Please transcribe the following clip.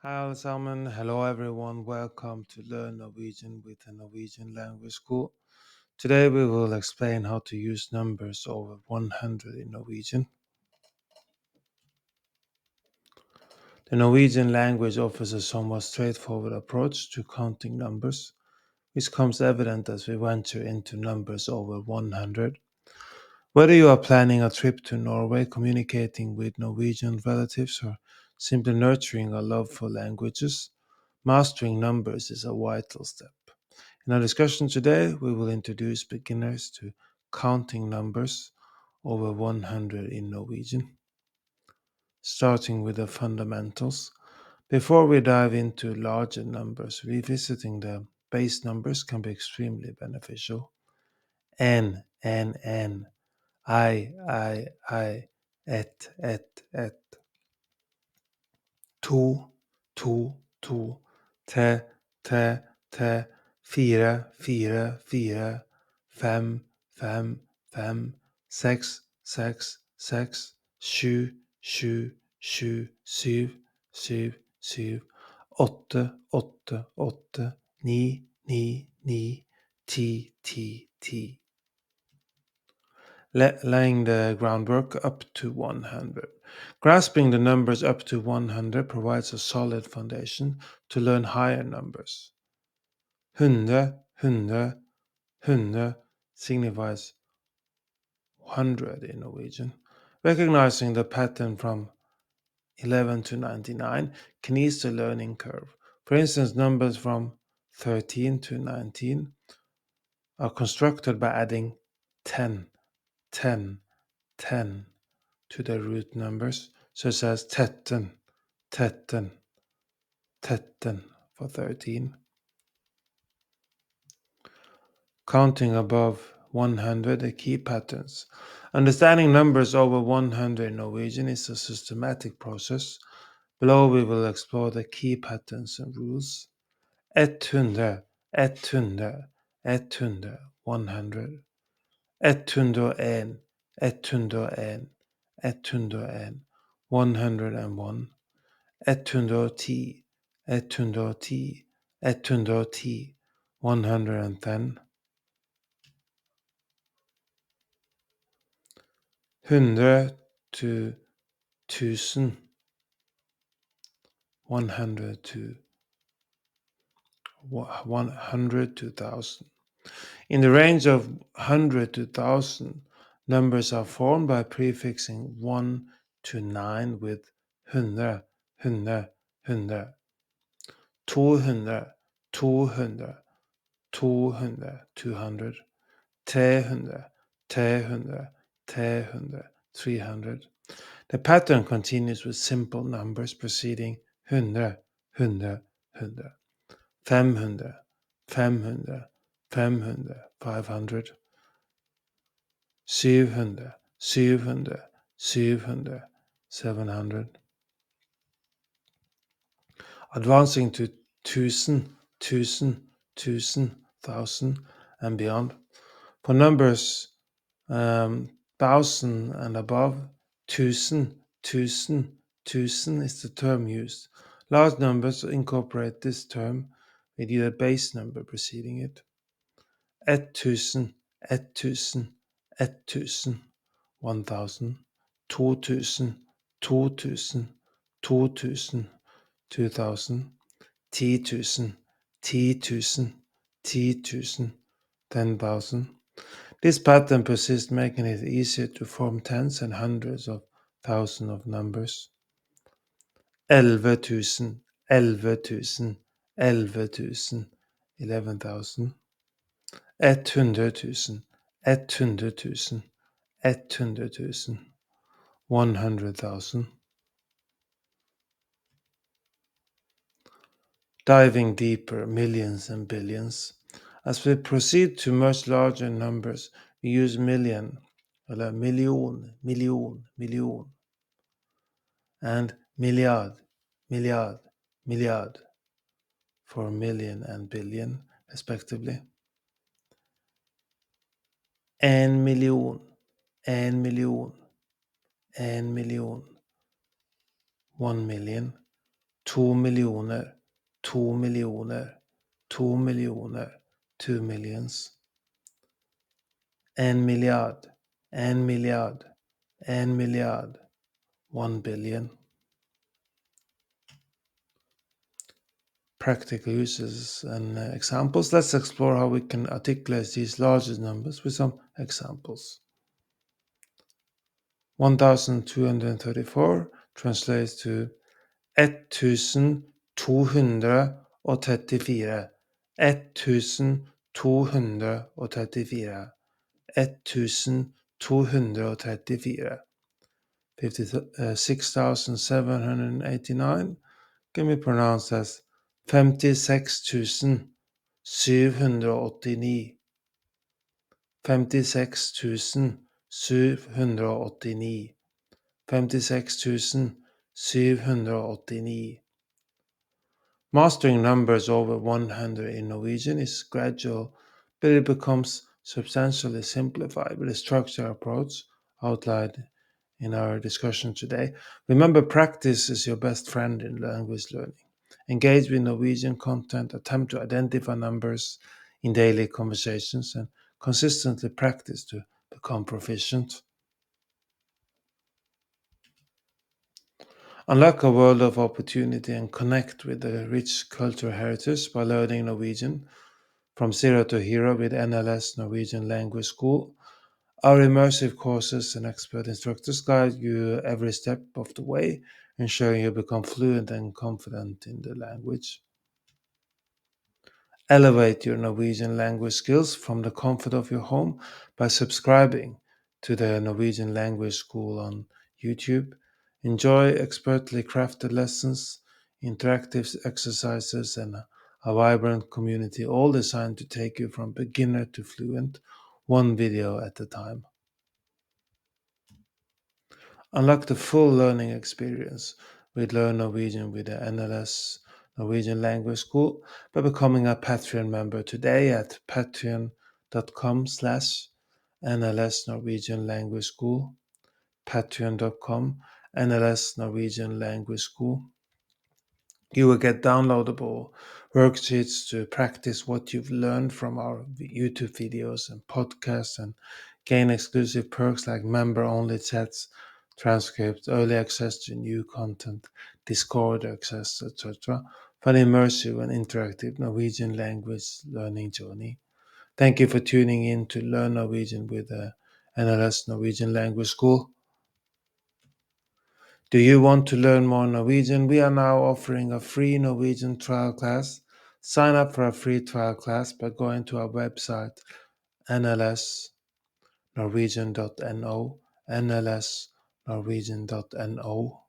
Hi, Salmon. Hello, everyone. Welcome to Learn Norwegian with the Norwegian Language School. Today, we will explain how to use numbers over 100 in Norwegian. The Norwegian language offers a somewhat straightforward approach to counting numbers, which comes evident as we venture into numbers over 100. Whether you are planning a trip to Norway, communicating with Norwegian relatives, or simply nurturing a love for languages, mastering numbers is a vital step. In our discussion today, we will introduce beginners to counting numbers over 100 in Norwegian, starting with the fundamentals. Before we dive into larger numbers, revisiting the base numbers can be extremely beneficial. N, I, et, to, to, te, fire, fem, seks, sju, syv, åtte, ni, ti. Laying the groundwork up to 100. Grasping the numbers up to 100 provides a solid foundation to learn higher numbers. Hundre signifies 100 in Norwegian. Recognizing the pattern from 11 to 99 can ease the learning curve. For instance, numbers from 13 to 19 are constructed by adding 10, 10, 10 to the root numbers, such as tetten for 13. Counting above 100 are key patterns. Understanding numbers over 100 in Norwegian is a systematic process. Below we will explore the key patterns and rules. 100, 100, 100. 101, 101, 101, 101, 110, 110, 110, 110. Hundre to 1000, 100 to 100 to 1000. In the range of 100 to 1000, numbers are formed by prefixing 1 to 9 with hundre, 200, 200, 200, 200, 300, 300. The pattern continues with simple numbers preceding hundre, 500, 500, 700, 700. Advancing to 1000, 1000, and beyond. For numbers 1000 and above, 1000 is the term used. Large numbers incorporate this term with either base number preceding it. 1000, 1000, 1000, 1000, 2000, 2000, 2000, 2000, 10,000, 10,000, 10,000, 10,000. This pattern persists, making it easier to form tens and hundreds of thousands of numbers. 11,000, 11,000, 11,000, 11,000. 100,000, 100,000, 100,000, 100,000. Diving deeper, millions and billions. As we proceed to much larger numbers, we use million, eller million, and milliard for million and billion, respectively. En million, 1 million, 2 millioner, 2 millioner, 2 millioner, 2 millions. 1 milliard, 1 milliard, 1 milliard, 1 billion. Practical uses and examples. Let's explore how we can articulate these larger numbers with some examples. 1234 translates to 1234. 1234. 1234. 56,789 can be pronounced as 56,789. 56,789. 56,789. Mastering numbers over 100 in Norwegian is gradual, but it becomes substantially simplified with a structured approach outlined in our discussion today. Remember, practice is your best friend in language learning. Engage with Norwegian content, attempt to identify numbers in daily conversations, and consistently practice to become proficient. Unlock a world of opportunity and connect with the rich cultural heritage by learning Norwegian from zero to hero with NLS Norwegian Language School. Our immersive courses and expert instructors guide you every step of the way, ensuring you become fluent and confident in the language. Elevate your Norwegian language skills from the comfort of your home by subscribing to the Norwegian Language School on YouTube. Enjoy expertly crafted lessons, interactive exercises, and a vibrant community, all designed to take you from beginner to fluent, one video at a time. Unlock the full learning experience with Learn Norwegian with the NLS Norwegian Language School by becoming a Patreon member today at patreon.com/NLS Norwegian Language School. Patreon.com NLS Norwegian Language School. You will get downloadable worksheets to practice what you've learned from our YouTube videos and podcasts and gain exclusive perks like member-only chats, transcripts, early access to new content, Discord access, etc. for an immersive and interactive Norwegian language learning journey. Thank you for tuning in to Learn Norwegian with the NLS Norwegian Language School. Do you want to learn more Norwegian? We are now offering a free Norwegian trial class. Sign up for a free trial class by going to our website nlsnorwegian.no, nlsnorwegian.no.